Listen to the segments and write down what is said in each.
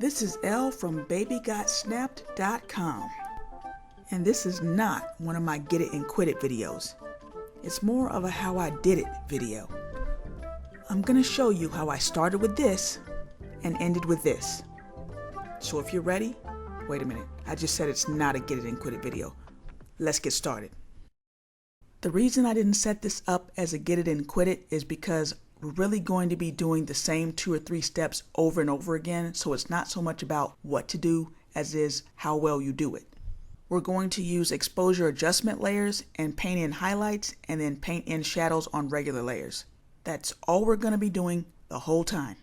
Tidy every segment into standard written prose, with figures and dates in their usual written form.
This is Elle from BabyGotSnapped.com, and this is not one of my Get It and Quit It videos. It's more of a how I did it video. I'm going to show you how I started with this and ended with this. So if you're ready, wait a minute, I just said it's not a Get It and Quit It video. Let's get started. The reason I didn't set this up as a Get It and Quit It is because we're really going to be doing the same 2 or 3 steps over and over again, so it's not so much about what to do as is how well you do it. We're going to use exposure adjustment layers and paint in highlights and then paint in shadows on regular layers. That's all we're going to be doing the whole time.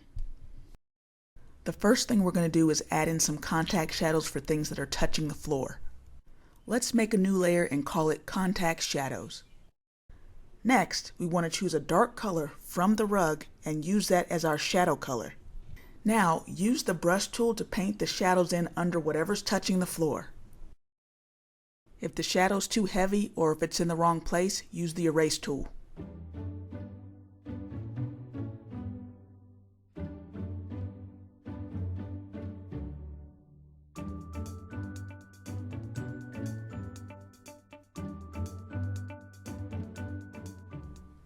The first thing we're going to do is add in some contact shadows for things that are touching the floor. Let's make a new layer and call it Contact Shadows. Next, we want to choose a dark color from the rug and use that as our shadow color. Now, use the brush tool to paint the shadows in under whatever's touching the floor. If the shadow's too heavy or if it's in the wrong place, use the erase tool.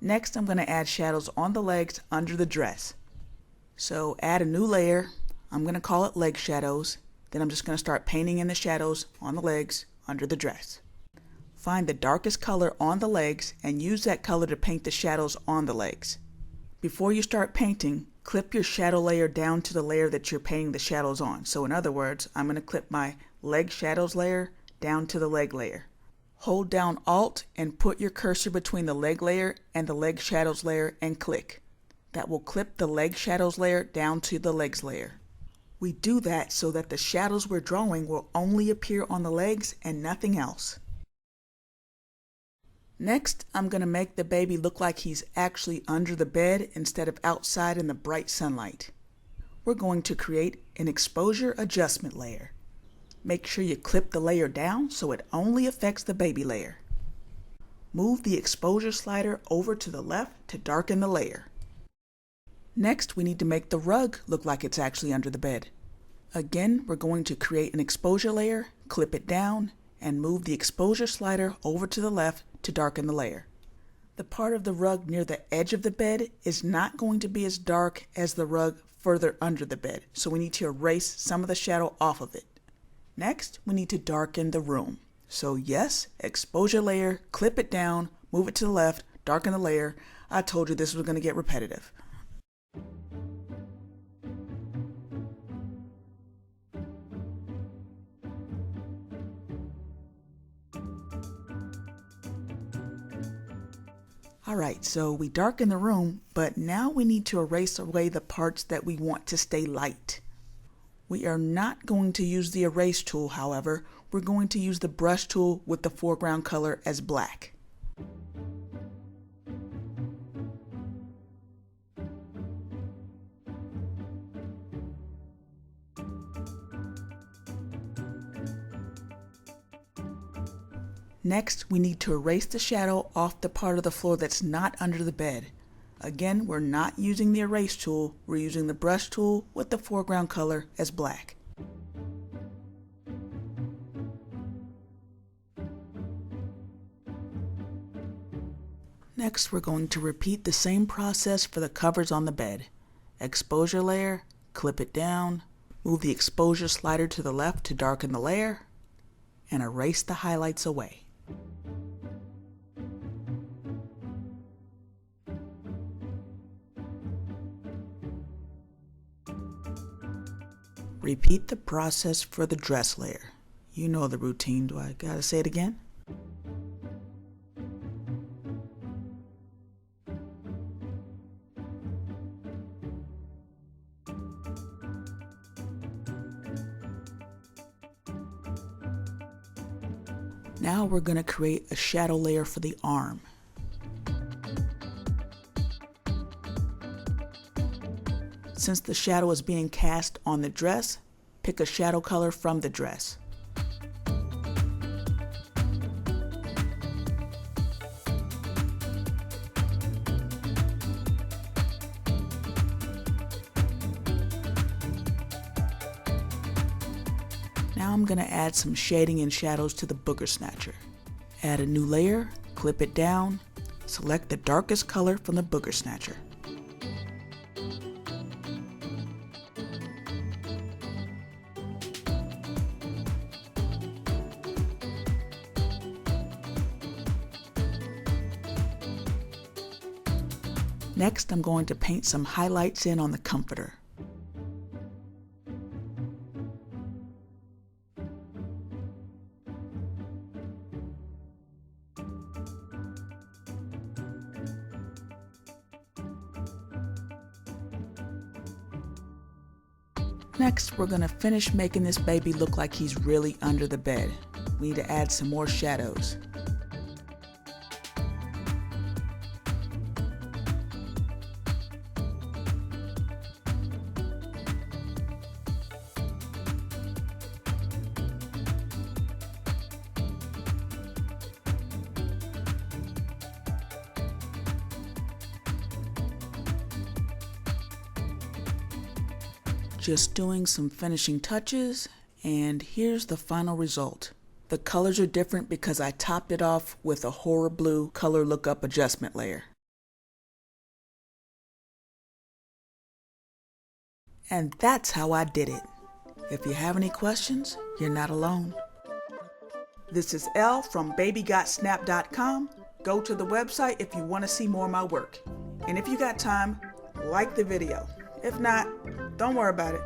Next, I'm going to add shadows on the legs under the dress. So add a new layer. I'm going to call it Leg Shadows. Then I'm just going to start painting in the shadows on the legs under the dress. Find the darkest color on the legs and use that color to paint the shadows on the legs. Before you start painting, clip your shadow layer down to the layer that you're painting the shadows on. So in other words, I'm going to clip my Leg Shadows layer down to the leg layer. Hold down Alt and put your cursor between the leg layer and the Leg Shadows layer and click. That will clip the Leg Shadows layer down to the legs layer. We do that so that the shadows we're drawing will only appear on the legs and nothing else. Next, I'm going to make the baby look like he's actually under the bed instead of outside in the bright sunlight. We're going to create an exposure adjustment layer. Make sure you clip the layer down so it only affects the baby layer. Move the exposure slider over to the left to darken the layer. Next, we need to make the rug look like it's actually under the bed. Again, we're going to create an exposure layer, clip it down, and move the exposure slider over to the left to darken the layer. The part of the rug near the edge of the bed is not going to be as dark as the rug further under the bed, so we need to erase some of the shadow off of it. Next, we need to darken the room. So yes, exposure layer, clip it down, move it to the left, darken the layer. I told you this was going to get repetitive. Alright, so we darken the room, but now we need to erase away the parts that we want to stay light. We are not going to use the erase tool, however. We're going to use the brush tool with the foreground color as black. Next, we need to erase the shadow off the part of the floor that's not under the bed. Again, we're not using the erase tool, we're using the brush tool with the foreground color as black. Next, we're going to repeat the same process for the covers on the bed. Exposure layer, clip it down, move the exposure slider to the left to darken the layer, and erase the highlights away. Repeat the process for the dress layer. You know the routine. Do I gotta say it again? Now we're going to create a shadow layer for the arm. Since the shadow is being cast on the dress, pick a shadow color from the dress. Now I'm going to add some shading and shadows to the booger snatcher. Add a new layer, clip it down, select the darkest color from the booger snatcher. Next, I'm going to paint some highlights in on the comforter. Next, we're going to finish making this baby look like he's really under the bed. We need to add some more shadows. Just doing some finishing touches, and here's the final result. The colors are different because I topped it off with a Horror Blue color lookup adjustment layer. And that's how I did it. If you have any questions, you're not alone. This is Elle from BabyGotSnap.com. Go to the website if you want to see more of my work. And if you got time, like the video. If not, don't worry about it.